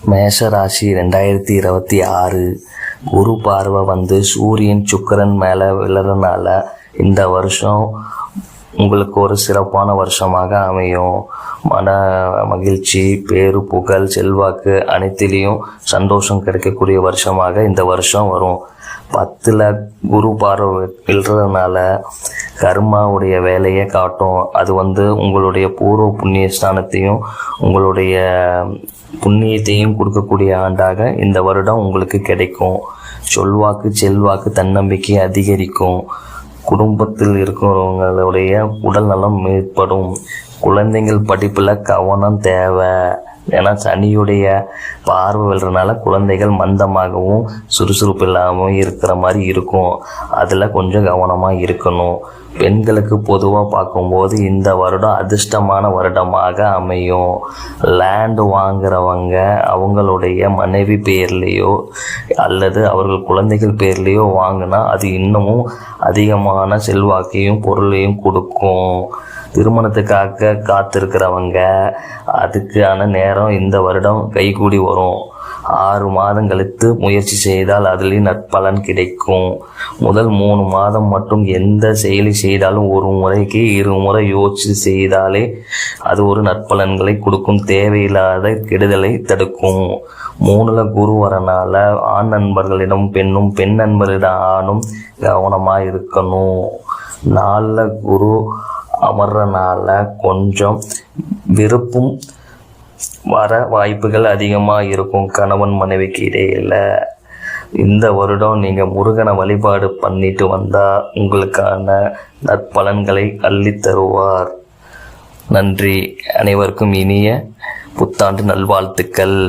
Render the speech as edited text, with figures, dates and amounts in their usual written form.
மேஷராசி 2026 குரு பார்வை சூரியன் சுக்கிரன் மேலே விழுறதுனால இந்த வருஷம் உங்களுக்கு ஒரு சிறப்பான வருஷமாக அமையும். மன மகிழ்ச்சி, பேரு, புகழ், செல்வாக்கு அனைத்திலையும் சந்தோஷம் கிடைக்கக்கூடிய வருஷமாக இந்த வருஷம் வரும். 10ல் குரு பார்வை விழுறதுனால கர்மாவுடைய வேலையை காட்டும். அது உங்களுடைய பூர்வ புண்ணிய ஸ்தானத்தையும் உங்களுடைய புண்ணியத்தையும் கொடுக்கக்கூடிய ஆண்டாக இந்த வருடம் உங்களுக்கு கிடைக்கும். சொல்வாக்கு, செல்வாக்கு, தன்னம்பிக்கை அதிகரிக்கும். குடும்பத்தில் இருக்கிறவங்களுடைய உடல் நலம் மேற்படும். குழந்தைகள் படிப்பில் கவனம் தேவை. ஏன்னா சனியுடைய பார்வை விழுறதுனால குழந்தைகள் மந்தமாகவும் சுறுசுறுப்பு இல்லாமல் இருக்கிற மாதிரி இருக்கும். அதில் கொஞ்சம் கவனமாக இருக்கணும். பெண்களுக்கு பொதுவாக பார்க்கும்போது இந்த வருடம் அதிர்ஷ்டமான வருடமாக அமையும். லேண்டு வாங்குறவங்க அவங்களுடைய மனைவி பேர்லேயோ அல்லது அவர்கள் குழந்தைகள் பேர்லேயோ வாங்கினா அது இன்னமும் அதிகமான செல்வாக்கையும் பொருளையும் கொடுக்கும். திருமணத்துக்காக காத்திருக்கிறவங்க அதுக்கான நேரம் இந்த வருடம் கைகூடி வரும். 6 மாதம் கழித்து முயற்சி செய்தால் அதில் நற்பலன் கிடைக்கும். முதல் 3 மாதம் மட்டும் எந்த செயலி செய்தாலும் ஒரு முறைக்கு 2 முறை யோசித்து செய்தாலே அது ஒரு நற்பலன்களை கொடுக்கும். தேவையில்லாத கெடுதலை தடுக்கும். 3ல் குரு வரனால ஆண் நண்பர்களிடம் பெண்ணும், பெண் நண்பர்களிடம் ஆணும் கவனமாக இருக்கணும். 4ல் குரு அமர்றனால கொஞ்சம் விருப்பும் வர வாய்ப்புகள் அதிகமாக இருக்கும் கணவன் மனைவிக்கு இடையில். இந்த வருடம் நீங்கள் முருகனை வழிபாடு பண்ணிட்டு வந்தால் உங்களுக்கான நற்பலன்களை அள்ளித் தருவார். நன்றி. அனைவருக்கும் இனிய புத்தாண்டு நல்வாழ்த்துக்கள்.